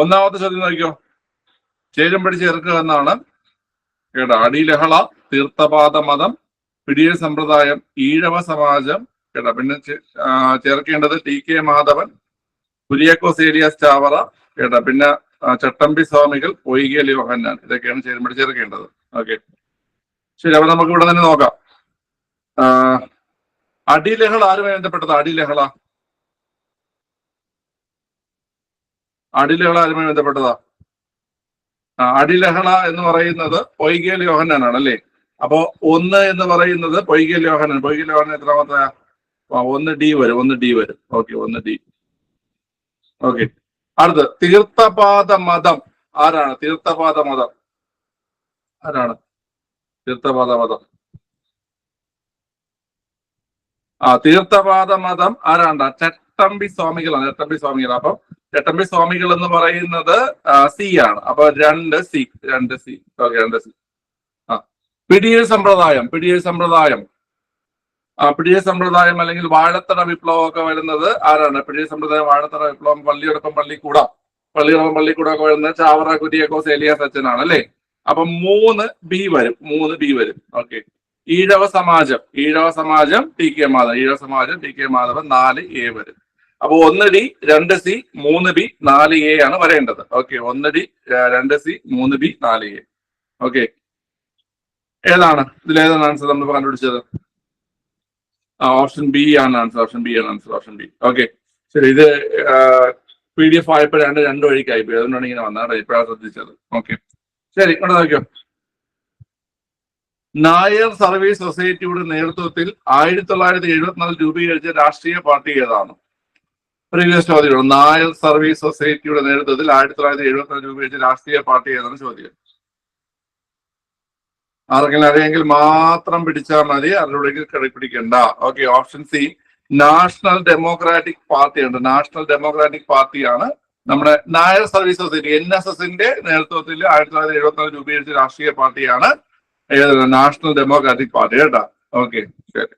ഒന്നാമത്തെ ചോദ്യം നോക്കിയോ, ചേരുംപടി ചേർക്കുക എന്നാണ് കേട്ടോ. അടിലഹള, തീർത്ഥപാദ മതം, പിടിയൽ സമ്പ്രദായം, ഈഴവ സമാജം കേട്ടോ. പിന്നെ ചേർക്കേണ്ടത് TK മാധവൻ, കുര്യാക്കോസ് ഏലിയാസ് ചാവറ കേട്ടോ. പിന്നെ ചട്ടമ്പി സ്വാമികൾ, പൊയ്കേൽ യോഹന്നാൻ. ഇതൊക്കെയാണ് ചേരുംപടി ചേർക്കേണ്ടത്. ഓക്കെ, ശരി. അപ്പൊ നമുക്ക് ഇവിടെ തന്നെ നോക്കാം. അടിലഹള ആരുമായി ബന്ധപ്പെട്ടത്? അടിലഹള ആരുമായി ബന്ധപ്പെട്ടതാ? അടിലഹള എന്ന് പറയുന്നത് പൊയ്കേൽ യോഹന്നാനാണ് അല്ലേ? അപ്പോ 1 എന്ന് പറയുന്നത് പൊയ്കേൽ യോഹന്നാൻ. പൊയ്കേൽ യോഹന്നാൻ എത്രാമത്തെ? 1D വരും. 1D വരും. Okay, 1D. ഓക്കെ, അടുത്ത് തീർത്ഥപാദ മതം ആരാണ്? തീർത്ഥപാദ മതം ആരാണ്? തീർത്ഥപാദ മതം തീർത്ഥപാദ മതം ആരാണ്ട? ചട്ടമ്പി സ്വാമികളാണ്. ചട്ടമ്പി സ്വാമികൾ. അപ്പം ചട്ടമ്പി സ്വാമികൾ എന്ന് പറയുന്നത് C ആണ്. അപ്പൊ 2C. Okay, 2C. പിടിയൽ സമ്പ്രദായം. പിടിയൽ സമ്പ്രദായം അല്ലെങ്കിൽ വാഴത്തട വിപ്ലവം ഒക്കെ വരുന്നത് ആരാണ്? പിടിയൽ സമ്പ്രദായം, വാഴത്തട വിപ്ലവം, പള്ളിയോടൊപ്പം പള്ളിക്കൂടം ഒക്കെ വരുന്നത് ചാവറ കുര്യാക്കോസ് ഏലിയാസ് അച്ഛനാണ് അല്ലേ? അപ്പൊ 3B വരും. 3B വരും. ഓക്കെ, ഈഴവ സമാജം TK മാധവൻ 4A വരും. അപ്പൊ 1D 2C 3B 4A ആണ് വരേണ്ടത്. Okay, 1D 2C 3B 4A. Okay, ഏതാണ് ഇതിലേതാണ് ആൻസർ നമ്മൾ കണ്ടുപിടിച്ചത്? ഓപ്ഷൻ ബി ആണ് ആൻസർ. Option B. ഓക്കെ, ശരി. ഇത് PDF ആയപ്പോൾ രണ്ട് വഴിക്കായി പോയി. അതുകൊണ്ടാണ് ഇങ്ങനെ വന്നത്. ഇപ്പോഴാണ് ശ്രദ്ധിച്ചത്. ഓക്കെ, ശരി. ഇവിടെ നോക്കിയോ, നായർ സർവീസ് സൊസൈറ്റിയുടെ നേതൃത്വത്തിൽ 1974 രൂപീകരിച്ച രാഷ്ട്രീയ പാർട്ടി ഏതാണ്? പ്രീവിയസ് ചോദ്യമാണ്. നായർ സർവീസ് സൊസൈറ്റിയുടെ നേതൃത്വത്തിൽ 1974 രൂപീകരിച്ച രാഷ്ട്രീയ പാർട്ടി ഏതാണ് ചോദ്യം. ആർക്കെങ്കിലും അറിയാമെങ്കിൽ മാത്രം പിടിച്ചാൽ മതി, അറിവുണ്ടെങ്കിൽ പിടിക്കണ്ട. Okay, option C national democratic party ഉണ്ട്. നാഷണൽ ഡെമോക്രാറ്റിക് പാർട്ടിയാണ് നമ്മുടെ നായർ സർവീസ് സൊസൈറ്റി NSSന്റെ നേതൃത്വത്തിൽ 1974 രൂപീകരിച്ച രാഷ്ട്രീയ പാർട്ടിയാണ് നാഷണൽ ഡെമോക്രാറ്റിക് പാർട്ടി കേട്ടാ. ഓക്കെ, ശരി.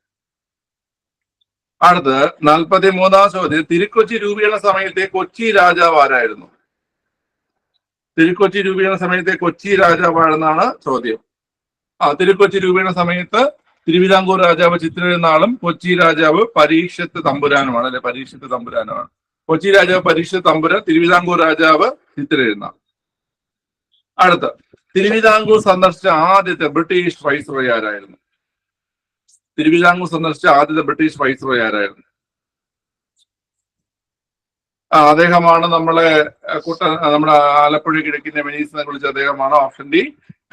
അടുത്ത് 43-ാം ചോദ്യം. തിരുക്കൊച്ചി രൂപീകരണ സമയത്തെ കൊച്ചി രാജാവ് ആരായിരുന്നു? തിരുക്കൊച്ചി രൂപീകരണ സമയത്തെ കൊച്ചി രാജാവ് ആരെന്നാണ് ചോദ്യം. തിരുക്കൊച്ചി രൂപീകരണ സമയത്ത് തിരുവിതാംകൂർ രാജാവ് ചിത്രനാളും കൊച്ചി രാജാവ് പരീക്ഷത്ത് തമ്പുരാനുമാണ് അല്ലെ? പരീക്ഷത്ത് തമ്പുരാനുമാണ്. കൊച്ചി രാജാവ് പരീക്ഷത്ത് തമ്പുരാൻ, തിരുവിതാംകൂർ രാജാവ് ചിത്രനാൾ. അടുത്ത തിരുവിതാംകൂർ സന്ദർശിച്ച ആദ്യത്തെ ബ്രിട്ടീഷ് വൈസ്രോയി ആരായിരുന്നു? തിരുവിതാംകൂർ സന്ദർശിച്ച ആദ്യത്തെ ബ്രിട്ടീഷ് വൈസ്രോയി ആരായിരുന്നു? അദ്ദേഹമാണ് നമ്മുടെ ആലപ്പുഴ കിഴക്കിന്റെ വെനീസ് എന്ന് വിളിച്ച അദ്ദേഹമാണ്. ഓപ്ഷൻ ഡി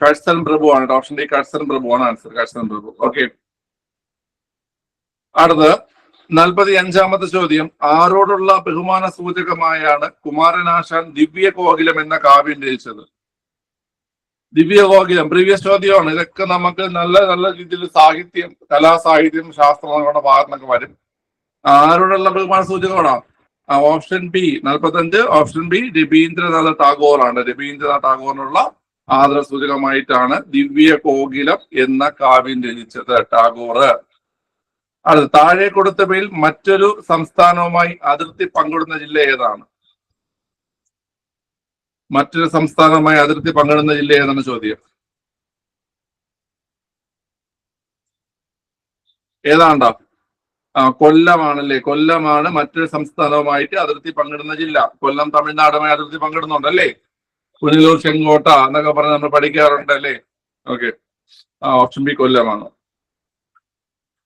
കഴ്സൺ പ്രഭു ആണ്. ഓപ്ഷൻ ഡി കഴ്സൺ പ്രഭു ആണ് ആൻസർ. കഴ്സൺ പ്രഭു. ഓക്കെ, അടുത്ത് 45-ാമത്തെ ചോദ്യം. ആരോടുള്ള ബഹുമാന സൂചകമായാണ് കുമാരനാശാൻ ദിവ്യകോകിലം എന്ന കാവ്യം രചിച്ചത്? ദിവ്യകോകിലം പ്രീവിയസ് ചോദ്യമാണ്. ഇതൊക്കെ നമുക്ക് നല്ല നല്ല രീതിയിൽ സാഹിത്യം, കലാസാഹിത്യം, ശാസ്ത്രം നമ്മുടെ ഭാഗത്തുനിന്നൊക്കെ വരും. ആരോടുള്ള ബഹുമാന സൂചകമാണ്? Option B 45. Option B Rabindranath Tagore ആണ്. രവീന്ദ്രനാഥ ടാഗോറിനുള്ള ആദര സൂചകമായിട്ടാണ് ദിവ്യകോകിലം എന്ന കാവ്യം രചിച്ചത് ടാഗോർ. അടുത്ത താഴെ കൊടുത്തവയിൽ മറ്റൊരു സംസ്ഥാനവുമായി അതിർത്തി പങ്കിടുന്ന ജില്ല ഏതാണ്? മറ്റൊരു സംസ്ഥാനവുമായി അതിർത്തി പങ്കിടുന്ന ജില്ല ഏതാണ് ചോദ്യം. ഏതാണ്ടാ? കൊല്ലമാണല്ലേ? കൊല്ലമാണ് മറ്റൊരു സംസ്ഥാനവുമായിട്ട് അതിർത്തി പങ്കിടുന്ന ജില്ല. കൊല്ലം തമിഴ്നാടുമായി അതിർത്തി പങ്കിടുന്നുണ്ടല്ലേ? പുനലൂർ, ചെങ്കോട്ട എന്നൊക്കെ പറഞ്ഞ് നമ്മൾ പഠിക്കാറുണ്ടല്ലേ? ഓക്കെ, ഓപ്ഷൻ ബി കൊല്ലമാണ്.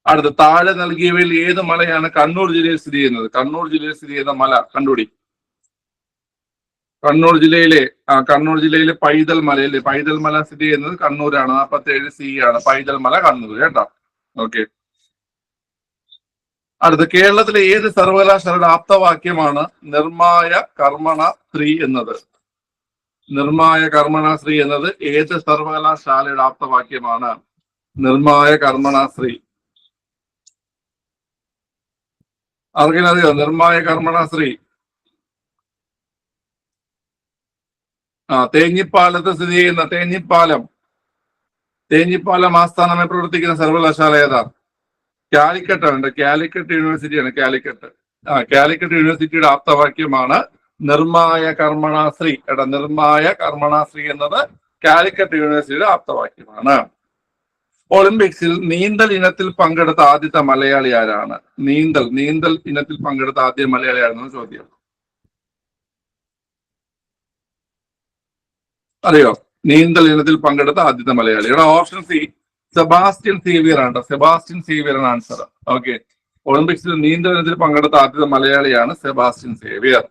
അടുത്ത താഴെ നൽകിയവയിൽ ഏത് മലയാണ് കണ്ണൂർ ജില്ലയിൽ സ്ഥിതി ചെയ്യുന്നത്? കണ്ണൂർ ജില്ലയിൽ സ്ഥിതി ചെയ്യുന്ന മല കണ്ടുപിടി. കണ്ണൂർ ജില്ലയിലെ പൈതൽ മലയല്ലേ? പൈതൽ മല സ്ഥിതി ചെയ്യുന്നത് കണ്ണൂരാണ്. 47C ആണ് പൈതൽ മല, കണ്ണൂർ കേട്ടോ. ഓക്കെ, അടുത്ത കേരളത്തിലെ ഏത് സർവകലാശാലയുടെ ആപ്തവാക്യമാണ് നിർമായ കർമ്മണ ശ്രീ എന്നത്? നിർമായ കർമ്മണ ശ്രീ എന്നത് ഏത് സർവകലാശാലയുടെ ആപ്തവാക്യമാണ്? നിർമായ കർമ്മണ ശ്രീ ആർക്കെങ്കിലും അറിയോ? നിർമായ കർമ്മണ ശ്രീ തേഞ്ഞിപ്പാലത്ത് സ്ഥിതി ചെയ്യുന്ന തേഞ്ഞിപ്പാലം ആസ്ഥാനമായി പ്രവർത്തിക്കുന്ന സർവകലാശാല ഏതാ? കാലിക്കറ്റ് ആണ്. കാലിക്കറ്റ് യൂണിവേഴ്സിറ്റിയാണ്. കാലിക്കറ്റ് യൂണിവേഴ്സിറ്റിയുടെ ആപ്തവാക്യമാണ് നിർമായ കർമ്മണാശ്രീ. എടാ, നിർമായ കർമ്മണാശ്രീ എന്നത് കാലിക്കറ്റ് യൂണിവേഴ്സിറ്റിയുടെ ആപ്തവാക്യമാണ്. ഒളിമ്പിക്സിൽ നീന്തൽ ഇനത്തിൽ പങ്കെടുത്ത ആദ്യത്തെ മലയാളി ആരാണ്? നീന്തൽ ഇനത്തിൽ പങ്കെടുത്ത ആദ്യ മലയാളി ആരെന്നാണ് ചോദ്യം. അറിയോ? നീന്തൽ ഇനത്തിൽ പങ്കെടുത്ത ആദ്യത്തെ മലയാളി. എടാ, ഓപ്ഷൻ സി സെബാസ്റ്റ്യൻ സേവിയർ ആണ്. സെബാസ്റ്റ്യൻ സേവിയർ ആണ് ആൻസർ. ഓക്കെ, ഒളിമ്പിക്സിൽ നീന്തൽ ഇനത്തിൽ പങ്കെടുത്ത ആദ്യത്തെ മലയാളിയാണ് സെബാസ്റ്റ്യൻ സേവിയർ.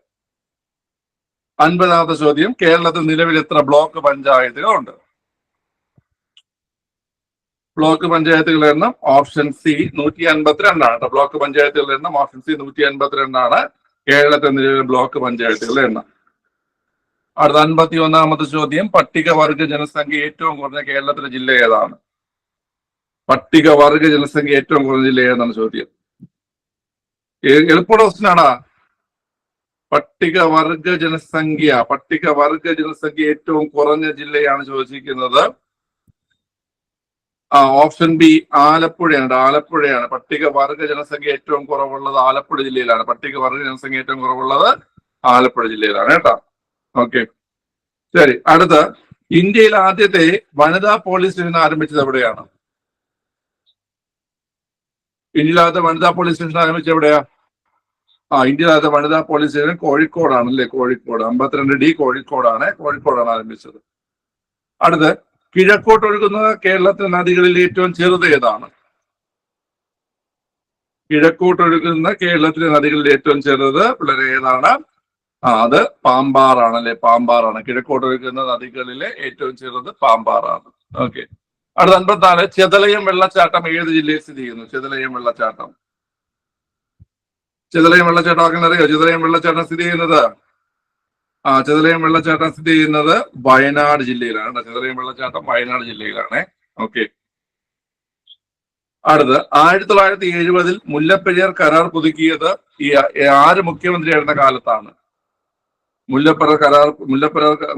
50ാമത്തെ ചോദ്യം, കേരളത്തിൽ നിലവിൽ എത്ര ബ്ലോക്ക് പഞ്ചായത്തുകളുണ്ട്? ബ്ലോക്ക് പഞ്ചായത്തുകളുടെ എണ്ണം ഓപ്ഷൻ സി 152 ബ്ലോക്ക് പഞ്ചായത്തുകളുടെ എണ്ണം ഓപ്ഷൻ സി 152 കേരളത്തിൽ നിലവിലെ ബ്ലോക്ക് പഞ്ചായത്തുകളുടെ എണ്ണം. അടുത്ത 51ാമത്തെ ചോദ്യം, പട്ടികവർഗ ജനസംഖ്യ ഏറ്റവും കുറഞ്ഞ കേരളത്തിലെ ജില്ല ഏതാണ്? പട്ടികവർഗ ജനസംഖ്യ ഏറ്റവും കുറഞ്ഞ ജില്ല ഏതാണ് ചോദ്യം. എളുപ്പമുള്ള ക്വസ്റ്റ്യൻ ആണാ. പട്ടികവർഗ ജനസംഖ്യ ഏറ്റവും കുറഞ്ഞ ജില്ലയാണ് ചോദിച്ചിരിക്കുന്നത്. ഓപ്ഷൻ ബി ആലപ്പുഴയാണ്. പട്ടികവർഗ ജനസംഖ്യ ഏറ്റവും കുറവുള്ളത് ആലപ്പുഴ ജില്ലയിലാണ്. പട്ടികവർഗ ജനസംഖ്യ ഏറ്റവും കുറവുള്ളത് ആലപ്പുഴ ജില്ലയിലാണ് കേട്ടോ. ഓക്കെ, ശരി. അടുത്ത, ഇന്ത്യയിൽ ആദ്യത്തെ വനിതാ പോലീസ് സ്റ്റേഷൻ ആരംഭിച്ചത് എവിടെയാണ്? ഇന്ത്യയിലാദ്യത്തെ വനിതാ പോലീസ് സ്റ്റേഷൻ ആരംഭിച്ചത് എവിടെയാ? ഇന്ത്യയിലാദ്യത്തെ വനിതാ പോലീസ് സ്റ്റേഷൻ കോഴിക്കോടാണ് അല്ലേ? കോഴിക്കോട് 52D കോഴിക്കോടാണ് ആരംഭിച്ചത്. അടുത്ത്, കിഴക്കോട്ട് ഒഴുകുന്ന കേരളത്തിലെ നദികളിൽ ഏറ്റവും ചെറുത് ഏതാണ്? കിഴക്കോട്ട് ഒഴുകുന്ന കേരളത്തിലെ നദികളിൽ ഏറ്റവും ചെറുത് പിള്ളേരെ ഏതാണ്? അത് പാമ്പാറാണ് അല്ലെ? പാമ്പാറാണ്. കിഴക്കോട്ട് ഒഴുകുന്ന നദികളിലെ ഏറ്റവും ചെറുത് പാമ്പാറാണ്. ഓക്കെ. അടുത്ത 54, ചെതലയം വെള്ളച്ചാട്ടം ഏത് ജില്ലയിൽ സ്ഥിതി ചെയ്യുന്നു? ചെതലയം വെള്ളച്ചാട്ടം ആർക്കെങ്കിലും അറിയോ? ചെതലയം വെള്ളച്ചാട്ടം സ്ഥിതി ചെയ്യുന്നത് വയനാട് ജില്ലയിലാണ്. ചെതലയം വെള്ളച്ചാട്ടം വയനാട് ജില്ലയിലാണ്. ഓക്കെ. അടുത്ത്, 1970 മുല്ലപ്പെരിയാർ കരാർ പുതുക്കിയത് ആര് മുഖ്യമന്ത്രിയായിരുന്ന കാലത്താണ്?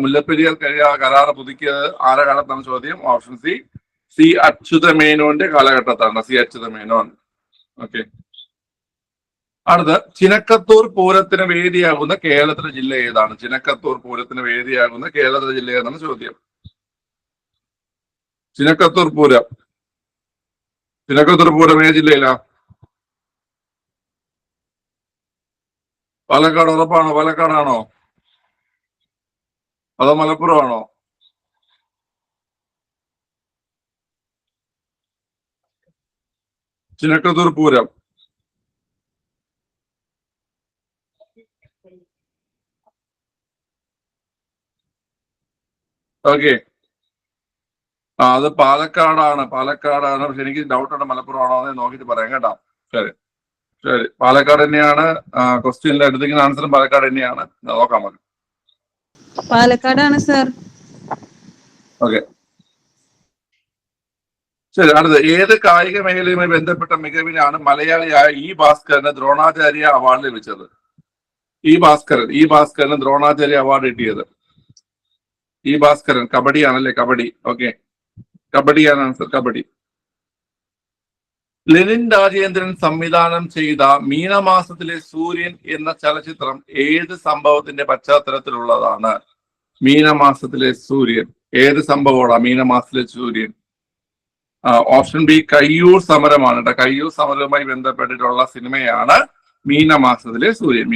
മുല്ലപ്പെരിയാർ കരാർ പുതുക്കിയത് ആരുടെ കാലത്താണ് ചോദ്യം. ഓപ്ഷൻ സി അച്യുതമേനോന്റെ കാലഘട്ടത്താണ്. സി അച്യുതമേനോൻ. ഓക്കെ. അടുത്ത, ചിനക്കത്തൂർ പൂരത്തിന് വേദിയാകുന്ന കേരളത്തിലെ ജില്ല ഏതാണ്? ചിനക്കത്തൂർ പൂരത്തിന് വേദിയാകുന്ന കേരളത്തിലെ ജില്ല ഏതാണ് ചോദ്യം. ചിനക്കത്തൂർ പൂരം ഏത് ജില്ലയിലാ? പാലക്കാട്. ഉറപ്പാണോ? പാലക്കാടാണോ അതോ മലപ്പുറം ആണോ? ചിനക്കത്തൂർ പൂരം. ഓക്കെ, അത് പാലക്കാടാണ്. പക്ഷെ എനിക്ക് ഡൗട്ട് ഉണ്ട് മലപ്പുറം ആണോ എന്ന് നോക്കിയിട്ട് പറയാം കേട്ടോ. ശരി, പാലക്കാട് തന്നെയാണ്. ക്വസ്റ്റ്യനിൽ എടുത്തിരിക്കുന്ന ആൻസറും പാലക്കാട് തന്നെയാണ്. നോക്കാം നമുക്ക്. പാലക്കാടാണ് സർ. ഓക്കെ, ശരി. അടുത്ത്, ഏത് കായിക മേഖലയുമായി ബന്ധപ്പെട്ട മികവിനാണ് മലയാളിയായ ഇ ഭാസ്കരന് ദ്രോണാചാര്യ അവാർഡ് ലഭിച്ചത്? ഇ ഭാസ്കരന് ദ്രോണാചാര്യ അവാർഡ് കിട്ടിയത്. ഇ ഭാസ്കരൻ കബഡിയാണല്ലേ? കബഡി. ഓക്കെ, കബഡിയാണ് ആൻസർ. കബഡി. ലെനിൻ രാജേന്ദ്രൻ സംവിധാനം ചെയ്ത മീനമാസത്തിലെ സൂര്യൻ എന്ന ചലച്ചിത്രം ഏത് സംഭവത്തിന്റെ പശ്ചാത്തലത്തിലുള്ളതാണ്? മീനമാസത്തിലെ സൂര്യൻ ഏത് സംഭവമാണ്? മീനമാസത്തിലെ സൂര്യൻ. ഓപ്ഷൻ ബി കയ്യൂർ സമരമാണ് കേട്ടോ. കയ്യൂർ സമരവുമായി ബന്ധപ്പെട്ടിട്ടുള്ള സിനിമയാണ് മീനമാസത്തിലെ സൂര്യൻ.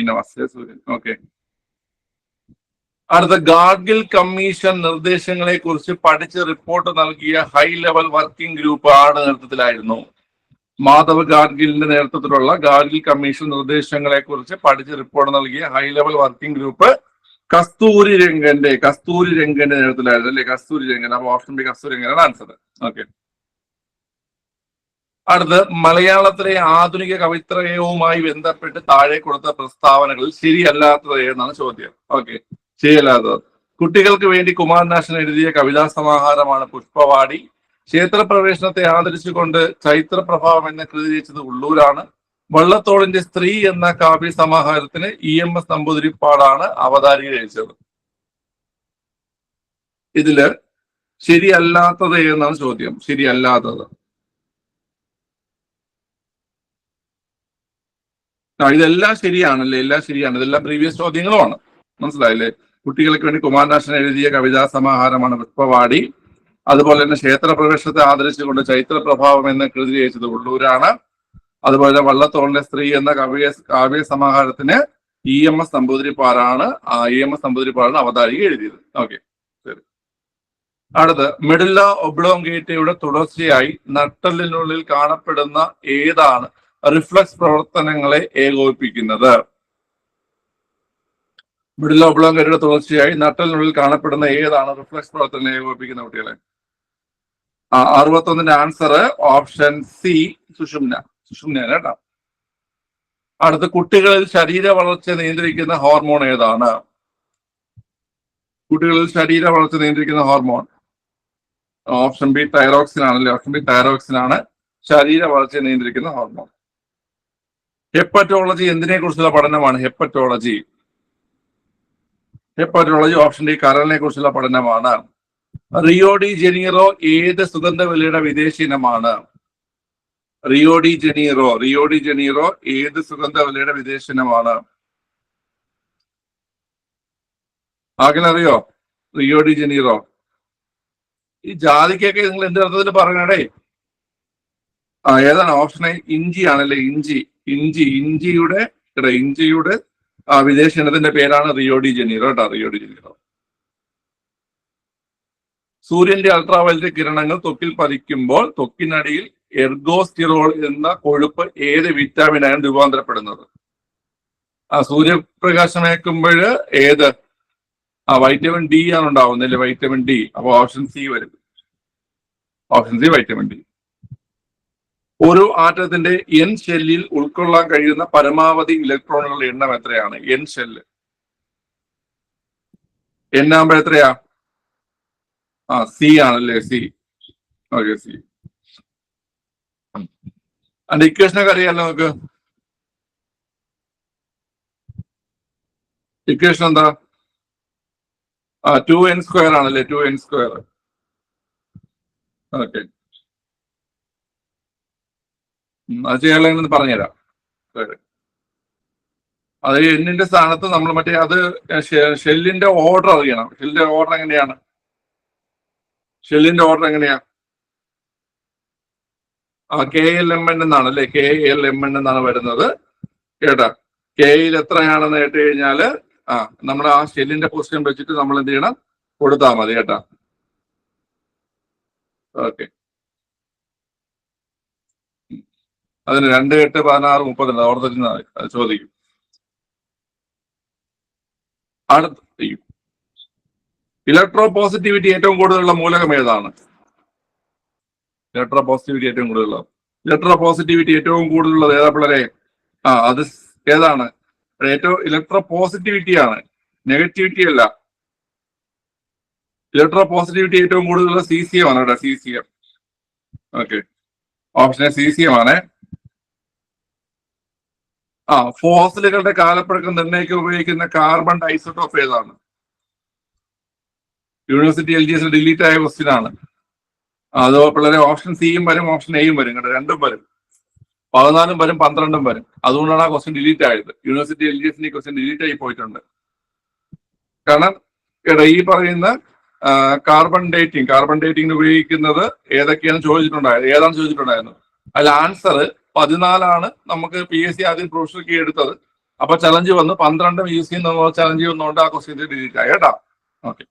ഓക്കെ. അടുത്ത, ഗാഡ്ഗിൽ കമ്മീഷൻ നിർദ്ദേശങ്ങളെ കുറിച്ച് പഠിച്ച് റിപ്പോർട്ട് നൽകിയ ഹൈ ലെവൽ വർക്കിംഗ് ഗ്രൂപ്പ് ആരുടെ നേതൃത്വത്തിലായിരുന്നു? മാധവ് ഗാഡ്ഗിലിന്റെ നേതൃത്വത്തിലുള്ള ഗാഡ്ഗിൽ കമ്മീഷൻ നിർദ്ദേശങ്ങളെ കുറിച്ച് പഠിച്ച് റിപ്പോർട്ട് നൽകിയ ഹൈ ലെവൽ വർക്കിംഗ് ഗ്രൂപ്പ് കസ്തൂരി രംഗന്റെ നേതൃത്വത്തിലായിരുന്നു അല്ലെ? കസ്തൂരി രംഗൻ. അപ്പൊ ഓപ്ഷൻ ബി കസ്തൂരി രംഗനാണ് ആൻസർ. ഓക്കെ. അടുത്ത്, മലയാളത്തിലെ ആധുനിക കവിത്രയവുമായി ബന്ധപ്പെട്ട് താഴെ കൊടുത്ത പ്രസ്താവനകളിൽ ശരിയല്ലാത്തത് ഏതെന്നാണ് ചോദ്യം. ഓക്കെ, ശരിയല്ലാത്തത്. കുട്ടികൾക്ക് വേണ്ടി കുമാരനാശൻ എഴുതിയ കവിതാ സമാഹാരമാണ് പുഷ്പവാടി. ക്ഷേത്രപ്രവേശനത്തെ ആദരിച്ചുകൊണ്ട് ചൈത്രപ്രഭാവം എന്ന കൃതി രചിച്ചത് ഉള്ളൂരാണ്. വള്ളത്തോളിന്റെ സ്ത്രീ എന്ന കാവ്യ സമാഹാരത്തിന് EMS നമ്പൂതിരിപ്പാടാണ് അവതാരിക രചിച്ചത്. ഇതില് ശരിയല്ലാത്തത് ഏതെന്നാണ് ചോദ്യം. ശരിയല്ലാത്തത്. ഇതെല്ലാം ശരിയാണല്ലേ? എല്ലാം ശരിയാണ്. ഇതെല്ലാം പ്രീവിയസ് ചോദ്യങ്ങളുമാണ്. മനസ്സിലായില്ലേ? കുട്ടികൾക്ക് വേണ്ടി കുമാരനാശൻ എഴുതിയ കവിതാ സമാഹാരമാണ് പുഷ്പവാടി. അതുപോലെ തന്നെ ക്ഷേത്രപ്രവേശത്തെ ആദരിച്ചുകൊണ്ട് ചൈത്രപ്രഭാവം എന്ന കൃതി രചിച്ചത് ഉള്ളൂരാണ്. അതുപോലെ വള്ളത്തോളിന്റെ സ്ത്രീ എന്ന കാവ്യ സമാഹാരത്തിന് EMS നമ്പൂതിരിപ്പാടാണ് അവതാരിക എഴുതിയത്. ഓക്കെ, ശരി. അടുത്ത് മെഡുല്ല ഒബ്ലോങ്കേറ്റയുടെ തുടർച്ചയായി നട്ടെല്ലിനുള്ളിൽ കാണപ്പെടുന്ന ഏതാണ് റിഫ്ലക്സ് പ്രവർത്തനങ്ങളെ ഏകോപിപ്പിക്കുന്നത്? മെഡുല്ല ഒബ്ലോങ്കേറ്റയുടെ തുടർച്ചയായി നട്ടെല്ലിനുള്ളിൽ കാണപ്പെടുന്ന ഏതാണ് റിഫ്ലക്സ് പ്രവർത്തനങ്ങളെ ഏകോപിപ്പിക്കുന്ന കുട്ടികളെ? 61ന്റെ ആൻസർ ഓപ്ഷൻ സി സുഷുമ്ന കേട്ടോ. അടുത്ത കുട്ടികളിൽ ശരീര വളർച്ച നിയന്ത്രിക്കുന്ന ഹോർമോൺ ഏതാണ്? കുട്ടികളിൽ ശരീര വളർച്ച നിയന്ത്രിക്കുന്ന ഹോർമോൺ ഓപ്ഷൻ ബി തൈറോക്സിൻ ആണല്ലേ. ഓപ്ഷൻ ബി തൈറോക്സിൻ ആണ് ശരീര വളർച്ച നിയന്ത്രിക്കുന്ന ഹോർമോൺ. ഹെപ്പറ്റോളജി എന്തിനെ കുറിച്ചുള്ള പഠനമാണ്? ഹെപ്പറ്റോളജി ഓപ്ഷൻ ഡി കരളിനെ കുറിച്ചുള്ള പഠനമാണ്. റിയോ ഡി ജനീറോ ഏത് സുഗന്ധവല്ലിയുടെ വിദേശ ഇനമാണ്? റിയോ ഡി ജനീറോ ഏത് സുഗന്ധവല്ലിയുടെ വിദേശ ഇനമാണ്? ആർക്കെന്നറിയോ റിയോ ഡി ജനീറോ? ഈ ജാതിക്കൊക്കെ നിങ്ങൾ എന്ത് അർത്ഥത്തിൽ പറയണേ? ഏതാണ്? ഓപ്ഷൻ എ ഇഞ്ചി ആണല്ലേ. ഇഞ്ചിയുടെ വിദേശ ഇനത്തിന്റെ പേരാണ് റിയോ ഡി ജനീറോ കേട്ടോ. Rio de Janeiro. സൂര്യന്റെ അൾട്രാവയലറ്റ് കിരണങ്ങൾ ത്വക്കിൽ പതിക്കുമ്പോൾ ത്വക്കിനടിയിൽ എർഗോസ്റ്റിറോൾ എന്ന കൊഴുപ്പ് ഏത് വിറ്റാമിനാണ് രൂപാന്തരപ്പെടുന്നത്? സൂര്യപ്രകാശമേക്കുമ്പോൾ ഏത്? വൈറ്റമിൻ ഡി ആണ് ഉണ്ടാവുന്നില്ലേ, വൈറ്റമിൻ ഡി. അപ്പൊ ഓപ്ഷൻ സി വരും. Option C vitamin D. ഒരു ആറ്റത്തിന്റെ എൻ ഷെല്ലിൽ ഉൾക്കൊള്ളാൻ കഴിയുന്ന പരമാവധി ഇലക്ട്രോണുകളുടെ എണ്ണം എത്രയാണ്? എൻ ഷെല്ല് ആകുമ്പോൾ എത്രയാ? സി ആണല്ലേ. സി. Okay, C. അതിന്റെ ഇക്വേഷനൊക്കെ അറിയാലോ നമുക്ക്. ഇക്വേഷൻ എന്താ? 2n² ആണല്ലേ. 2n². ഓക്കെ, അത് ചെയ്യാനുള്ളതെന്ന് പറഞ്ഞുതരാം. അത് എന്നിന്റെ സ്ഥാനത്ത് നമ്മൾ മറ്റേ അത് ഷെല്ലിന്റെ ഓർഡർ അറിയണം. ഷെല്ലിന്റെ ഓർഡർ എങ്ങനെയാണ്? KLMN എന്നാണ് അല്ലെ. KLMN എന്നാണ് വരുന്നത് കേട്ടാ. കെയിൽ എത്രയാണെന്ന് കേട്ട് കഴിഞ്ഞാല് നമ്മൾ ആ ഷെല്ലിന്റെ പൊസിഷൻ വെച്ചിട്ട് നമ്മൾ എന്ത് ചെയ്യണം? കൊടുത്താൽ മതി കേട്ടാ. ഓക്കെ, അതിന് 2, 8, 16, 30 ഓർത്തിരുന്നാൽ അത് ചോദിക്കും. അടുത്ത ഇലക്ട്രോ പോസിറ്റിവിറ്റി ഏറ്റവും കൂടുതലുള്ള മൂലകം ഏതാണ്? ഇലക്ട്രോ പോസിറ്റിവിറ്റി ഏറ്റവും കൂടുതലുള്ളത് ഏതാ പിള്ളേരെ? അത് ഏതാണ്? ഏറ്റവും ഇലക്ട്രോ പോസിറ്റിവിറ്റി ആണ്, നെഗറ്റിവിറ്റി അല്ല. ഇലക്ട്രോ പോസിറ്റിവിറ്റി ഏറ്റവും കൂടുതലുള്ള CCM ആണ് കേട്ടോ. CCM. ഓക്കെ, ഓപ്ഷൻ CCM ആണ്. ഫോസിലുകളുടെ കാലപ്പഴക്കം നിർണ്ണയിക്കാൻ ഉപയോഗിക്കുന്ന കാർബൺ ഐസോട്ടോപ്പ് ഏതാണ്? യൂണിവേഴ്സിറ്റി LGS ഡിലീറ്റ് ആയ ക്വസ്റ്റ്യൻ ആണ്. അതോ പിള്ളേരെ ഓപ്ഷൻ സിയും വരും, ഓപ്ഷൻ എയും വരും കേട്ടോ. രണ്ടും വരും. 14 വരും, 12 വരും. അതുകൊണ്ടാണ് ആ ക്വസ്റ്റ്യൻ ഡിലീറ്റ് ആയത്. യൂണിവേഴ്സിറ്റി LGS ഈ ക്വസ്റ്റ്യൻ ഡിലീറ്റ് ആയി പോയിട്ടുണ്ട്. കാരണം ഈ പറയുന്ന കാർബൺ ഡേറ്റിംഗ് ഉപയോഗിക്കുന്നത് ഏതാണ് ചോദിച്ചിട്ടുണ്ടായിരുന്നു. അതിൽ ആൻസർ 14 നമുക്ക് PSC ആദ്യം പ്രൊഫഷണൽ കീ എടുത്തത്. അപ്പൊ ചലഞ്ച് വന്ന് 12 യൂസ് ചെയ്യുന്ന ചലഞ്ച് വന്നുകൊണ്ട് ആ ക്വസ്റ്റ്യൻ ഡിലീറ്റ് ആയി കേട്ടോ. ഓക്കെ,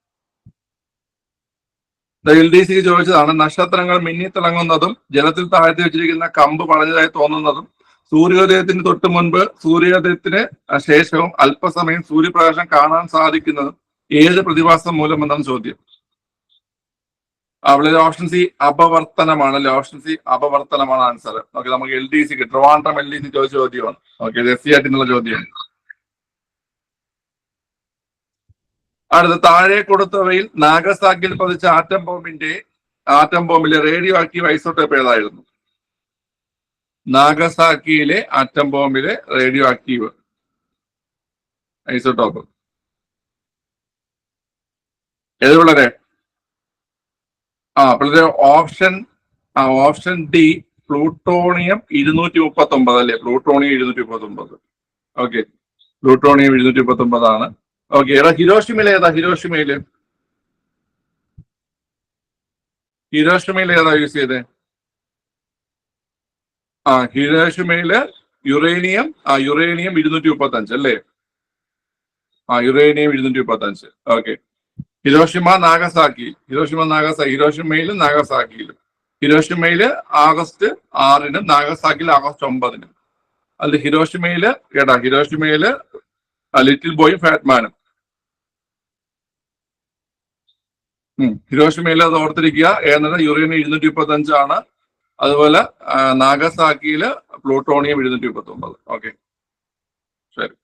LDC ചോദിച്ചതാണ്. നക്ഷത്രങ്ങൾ മിന്നിത്തിളങ്ങുന്നതും ജലത്തിൽ താഴ്ത്തി വെച്ചിരിക്കുന്ന കമ്പ് പളഞ്ഞതായി തോന്നുന്നതും സൂര്യോദയത്തിന് തൊട്ട് മുൻപ് സൂര്യോദയത്തിന് ശേഷവും അല്പസമയം സൂര്യപ്രകാശം കാണാൻ സാധിക്കുന്നതും ഏത് പ്രതിഭാസം മൂലമെന്നാണ് ചോദ്യം. അവിടെ ഓപ്ഷൻ സി അപവർത്തനമാണല്ലേ. ഓപ്ഷൻ സി അപവർത്തനമാണ് ആൻസർ. ഓക്കെ, നമുക്ക് LDC ട്രിവാൻഡ്രം LDC ചോദിച്ച ചോദ്യമാണ്. ഓക്കെ, SC ആയിട്ടുള്ള ചോദ്യം. അടുത്ത താഴെ കൊടുത്തവയിൽ നാഗസാക്കിയിൽ പതിച്ച ആറ്റം ബോംബിലെ റേഡിയോ ആക്റ്റീവ് ഐസോട്ടോപ്പ് ഏതായിരുന്നു? നാഗസാക്കിയിലെ ആറ്റം ബോംബിലെ റേഡിയോ ആക്റ്റീവ് ഐസോട്ടോപ്പ് ഏത് പിള്ളേരെ? പിള്ളേരെ ഓപ്ഷൻ ഡി പ്ലൂട്ടോണിയം 239 അല്ലെ. പ്ലൂട്ടോണിയം 239. ഓക്കെ, പ്ലൂട്ടോണിയം 239 ആണ്. ഓക്കെ, എടാ ഹിരോഷിമയിൽ ഏതാ? ഹിരോഷിമയിൽ ഏതാ യൂസ് ചെയ്തത്? ഹിരോഷിമയില് യുറേനിയം 235 അല്ലേ? യുറേനിയം 235. ഓക്കെ. ഹിരോഷിമയിലും നാഗസാക്കിയിലും. ഹിരോഷിമയില് ആഗസ്റ്റ് 6-നും നാഗസാക്കിയിൽ ആഗസ്റ്റ് 9-നും. അത് ഹിരോഷിമയില് ലിറ്റിൽ ബോയും ഫാറ്റ്മാനും. ഹിരോഷിമയിൽ അത് ഓർത്തിരിക്കുക. ഏതാണ്? യുറേനിയം 235 ആണ്. അതുപോലെ നാഗസാക്കിയില് പ്ലൂട്ടോണിയം 239. ഓക്കെ, ശരി.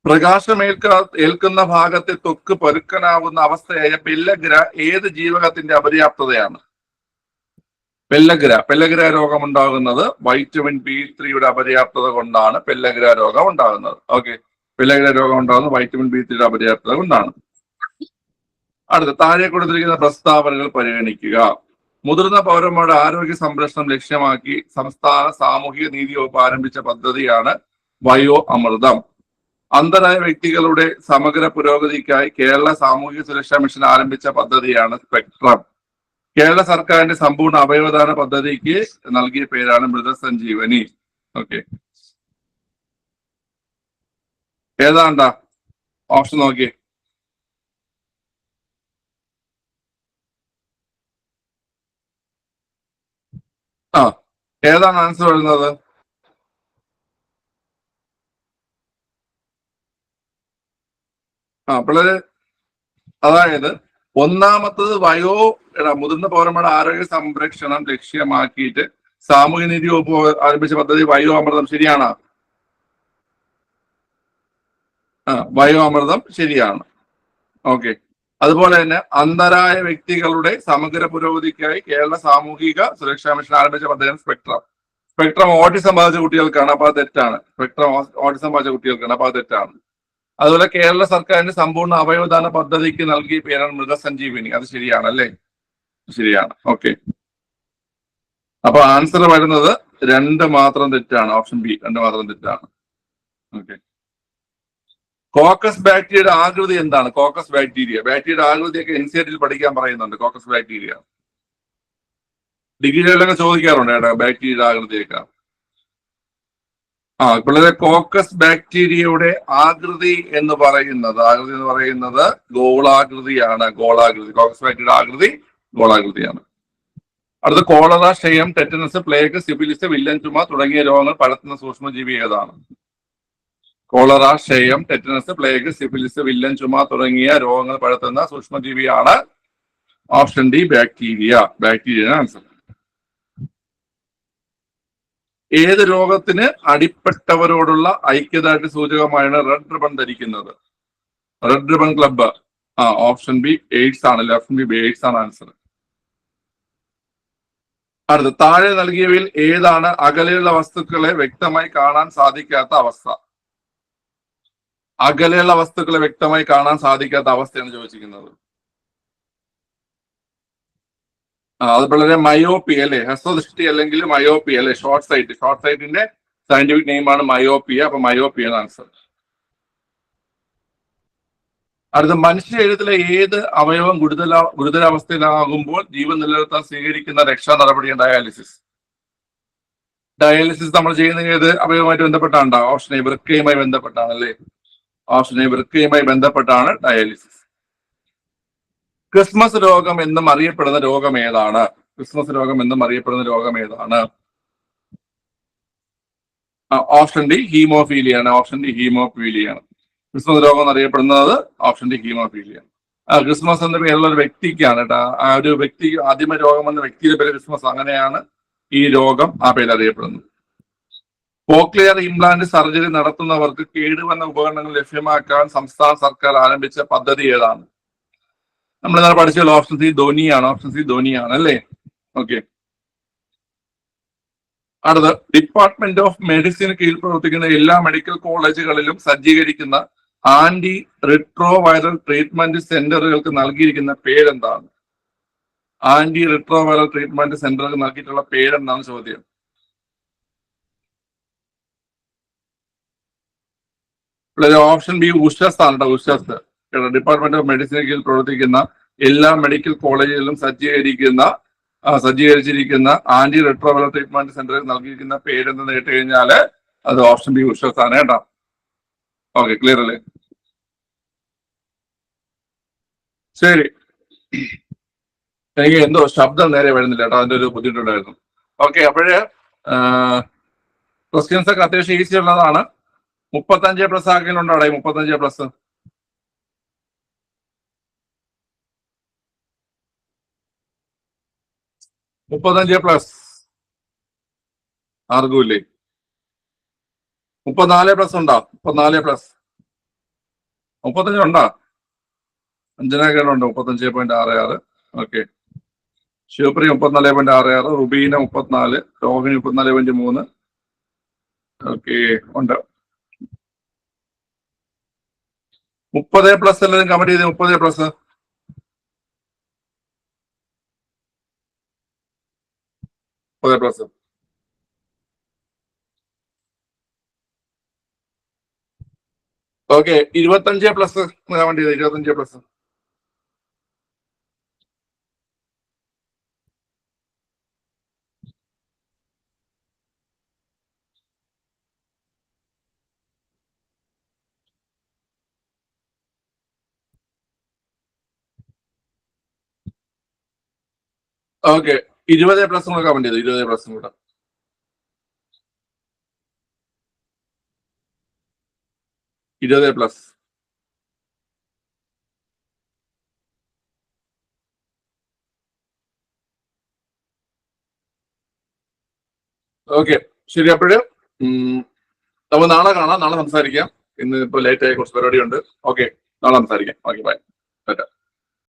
പ്രകാശം ഏൽക്കുന്ന ഭാഗത്തെ ത്വക്ക് പരുക്കനാവുന്ന അവസ്ഥയായ പെല്ലഗ്ര ഏത് ജീവകത്തിന്റെ അപര്യാപ്തതയാണ്? പെല്ലഗ്ര രോഗം ഉണ്ടാകുന്നത് വൈറ്റമിൻ B3 അപര്യാപ്തത കൊണ്ടാണ് പെല്ലഗ്ര രോഗം ഉണ്ടാകുന്നത്. ഓക്കെ, പെല്ലഗ്ര രോഗം ഉണ്ടാകുന്നത് വൈറ്റമിൻ B3 അപര്യാപ്തത കൊണ്ടാണ്. അടുത്ത താഴെ കൊടുത്തിരിക്കുന്ന പ്രസ്താവനകൾ പരിഗണിക്കുക. മുതിർന്ന പൗരന്മാരുടെ ആരോഗ്യ സംരക്ഷണം ലക്ഷ്യമാക്കി സംസ്ഥാന സാമൂഹിക നീതി വകുപ്പ് ആരംഭിച്ച പദ്ധതിയാണ് വയോ അമൃതം. അന്ധരായ വ്യക്തികളുടെ സമഗ്ര പുരോഗതിക്കായി കേരള സാമൂഹിക സുരക്ഷാ മിഷൻ ആരംഭിച്ച പദ്ധതിയാണ് സ്പെക്ട്രം. കേരള സർക്കാരിന്റെ സമ്പൂർണ്ണ അവയവദാന പദ്ധതിക്ക് നൽകിയ പേരാണ് മൃതസഞ്ജീവനി. ഓക്കെ, ഏതാണ്ടാ ഓപ്ഷൻ നോക്കിയേ. ഏതാണ് ആൻസർ വരുന്നത്? പിള്ളേര്, അതായത് ഒന്നാമത്തത് മുതിർന്ന പൗരന്മാരുടെ ആരോഗ്യ സംരക്ഷണം ലക്ഷ്യമാക്കിയിട്ട് സാമൂഹ്യ നീതി വകുപ്പ് ആരംഭിച്ച പദ്ധതി വയോ അമൃതം. ശരിയാണ്. വയോ അമൃതം ശരിയാണ്. ഓക്കെ, അതുപോലെ തന്നെ അന്ധരായ വ്യക്തികളുടെ സമഗ്ര പുരോഗതിക്കായി കേരള സാമൂഹിക സുരക്ഷാ മിഷൻ ആരംഭിച്ച പദ്ധതിയാണ് സ്പെക്ട്രം ഓട്ടിസം ബാധിച്ച കുട്ടികൾക്കാണ്, അപ്പൊ അത് തെറ്റാണ്. ഓട്ടിസം ബാധിച്ച കുട്ടികൾക്കാണ്, അപ്പൊ അത് തെറ്റാണ്. അതുപോലെ കേരള സർക്കാരിന്റെ സമ്പൂർണ്ണ അവയവദാന പദ്ധതിക്ക് നൽകിയ പേരാണ് മൃതസഞ്ജീവനി. അത് ശരിയാണ് അല്ലേ? ശരിയാണ്. ഓക്കെ, അപ്പൊ ആൻസർ വരുന്നത് 2 മാത്രം തെറ്റാണ്. ഓപ്ഷൻ ബി 2 മാത്രം തെറ്റാണ്. ഓക്കെ, കോക്കസ് ബാക്ടീരിയയുടെ ആകൃതി എന്താണ്? ബാക്ടീരിയയുടെ ആകൃതിയൊക്കെ NCERT പഠിക്കാൻ പറയുന്നുണ്ട്. കോക്കസ് ബാക്ടീരിയ ഡിഗ്രികളിലൊക്കെ ചോദിക്കാറുണ്ട് കേട്ടോ, ബാക്ടീരിയയുടെ ആകൃതിയൊക്കെ. ഇപ്പോഴത്തെ കോക്കസ് ബാക്ടീരിയയുടെ ആകൃതി എന്ന് പറയുന്നത് ഗോളാകൃതിയാണ്. കോക്കസ് ബാക്ടീരിയയുടെ ആകൃതി ഗോളാകൃതിയാണ്. അടുത്ത കോളറ, ക്ഷയം, ടെറ്റനസ്, പ്ലേഗ്, സിഫിലിസ്, വില്ലൻ ചുമ തുടങ്ങിയ രോഗങ്ങൾ പരത്തുന്ന സൂക്ഷ്മജീവി ഏതാണ്? കോളറ, ക്ഷയം, ടെറ്റനസ്, പ്ലേഗ്, സിഫിലിസ്, വില്ലൻ ചുമ തുടങ്ങിയ രോഗങ്ങൾ പരത്തുന്ന സൂക്ഷ്മജീവിയാണ് ഓപ്ഷൻ ഡി ബാക്ടീരിയ ആൻസർ. ഏത് രോഗത്തിന് അടിപ്പെട്ടവരോടുള്ള ഐക്യദാർഢ്യ സൂചകമായാണ് റെഡ് റിബൺ ധരിക്കുന്നത്? Red ribbon club. Option B AIDS ആണല്ലേ? ഓപ്ഷൻ ബി എയ്ഡ്സ് ആണ് ആൻസർ. അടുത്ത താഴെ നൽകിയവയിൽ ഏതാണ് അകലെയുള്ള വസ്തുക്കളെ വ്യക്തമായി കാണാൻ സാധിക്കാത്ത അവസ്ഥ? അകലെയുള്ള വസ്തുക്കളെ വ്യക്തമായി കാണാൻ സാധിക്കാത്ത അവസ്ഥയാണ് ചോദിച്ചിരിക്കുന്നത്. അത് വളരെ മയോപ്പിയ അല്ലെ? ഹ്രസ്വദൃഷ്ടി അല്ലെങ്കിൽ മയോപ്പിയ അല്ലെ? ഷോർട്ട് സൈറ്റിന്റെ സയന്റിഫിക് നെയിമാണ് മയോപ്പിയ. അപ്പൊ മയോപ്പിയ ആൻസർ. അടുത്ത മനുഷ്യ ശരീരത്തിലെ ഏത് അവയവം ഗുരുതരാവസ്ഥയിലാകുമ്പോൾ ജീവൻ നിലനിർത്താൻ സ്വീകരിക്കുന്ന രക്ഷാ നടപടിയാണ് ഡയാലിസിസ് നമ്മൾ ചെയ്യുന്ന ഏത് അവയവമായിട്ട് ബന്ധപ്പെട്ടാണ്? ഓപ്ഷൻ എ വൃക്കയുമായി ബന്ധപ്പെട്ടാണ് അല്ലേ? ഓപ്ഷൻ എ വൃക്കയുമായി ബന്ധപ്പെട്ടാണ് ഡയാലിസിസ്. ക്രിസ്മസ് രോഗം എന്നും അറിയപ്പെടുന്ന രോഗം ഏതാണ്? Option D ഹീമോഫീലിയാണ്. ക്രിസ്മസ് രോഗം എന്നറിയപ്പെടുന്നത് ഓപ്ഷൻ ഡി ഹീമോഫീലിയാണ്. ക്രിസ്മസ് എന്ന പേരുള്ള ഒരു വ്യക്തിക്കാണ് കേട്ടോ. ആ ഒരു വ്യക്തി ആദ്യമ രോഗം എന്ന വ്യക്തിയുടെ പേര് ക്രിസ്മസ്. അങ്ങനെയാണ് ഈ രോഗം ആ പേര് അറിയപ്പെടുന്നത്. കോക്ലിയർ ഇംപ്ലാന്റ് സർജറി നടത്തുന്നവർക്ക് കേടുവന്ന ഉപകരണങ്ങൾ ലഭ്യമാക്കാൻ സംസ്ഥാന സർക്കാർ ആരംഭിച്ച പദ്ധതി ഏതാണ്? നമ്മൾ ഇന്നലെ പഠിച്ചുള്ള ഓപ്ഷൻ സി ധോനിയാണ് അല്ലേ? ഓക്കെ, അടുത്ത് ഡിപ്പാർട്ട്മെന്റ് ഓഫ് മെഡിസിന് കീഴിൽ പ്രവർത്തിക്കുന്ന എല്ലാ മെഡിക്കൽ കോളേജുകളിലും സജ്ജീകരിക്കുന്ന ആന്റി റിട്രോവൈറൽ ട്രീറ്റ്മെന്റ് സെന്ററുകൾക്ക് നൽകിയിരിക്കുന്ന പേരെന്താണ്? ആന്റി റിട്രോവൈറൽ ട്രീറ്റ്മെന്റ് സെന്ററുകൾക്ക് നൽകിയിട്ടുള്ള പേരെന്താണ് ചോദ്യം. ഇവിടെ ഓപ്ഷൻ ബി ഉഷസ് ആണ് കേട്ടോ. ഉഷസ് ഡിപ്പാർട്ട്മെന്റ് ഓഫ് മെഡിസിന് കീഴിൽ പ്രവർത്തിക്കുന്ന എല്ലാ മെഡിക്കൽ കോളേജുകളിലും സജ്ജീകരിച്ചിരിക്കുന്ന ആന്റി റെട്രോവൈറൽ ട്രീറ്റ്മെന്റ് സെന്ററിൽ നൽകിയിരിക്കുന്ന പേരെന്തെന്ന് കേട്ട് കഴിഞ്ഞാല് അത് ഓപ്ഷൻ ബി ഉഷസ് ആണ് കേട്ടോ. ഓക്കെ, ക്ലിയർ അല്ലേ? ശരി, എനിക്ക് എന്തോ ശബ്ദം നേരെ വരുന്നില്ല കേട്ടോ, അതിന്റെ ഒരു ബുദ്ധിമുട്ടുണ്ടായിരുന്നു. ഓക്കെ, അപ്പോഴ് ക്വസ്റ്റ്യൻസ് ഒക്കെ അത്യാവശ്യം ഈസി ഉള്ളതാണ്. 35+ ആക്കിലുണ്ടോ അവിടെ? 35+. ആർക്കുമില്ലേ? 34+ ഉണ്ടോ? 34+. 35 ഉണ്ടോ? അഞ്ജനാക്കേടുണ്ട് 35.66. ഓക്കെ, ശിവപ്രിയ 34.66, റുബീന 34, രോഹിണി 34.3. ഓക്കെ, ഉണ്ട്. 30+ എല്ലാവരും കമന്റ് ചെയ്ത് 30+. 30+. ഓക്കെ, 25+ കമന്റ് ചെയ്ത് 25+. ഓക്കെ, 20+ കൂടെ കമന്റ് ചെയ്തു. 20+ കൂടെ. 20+. ഓക്കെ, ശരി. അപ്പോഴ് നമുക്ക് നാളെ കാണാം, നാളെ സംസാരിക്കാം. ഇന്ന് ഇപ്പൊ ലേറ്റ് ആയി, കുറച്ച് പരിപാടി ഉണ്ട്. ഓക്കെ, നാളെ സംസാരിക്കാം. Okay, by.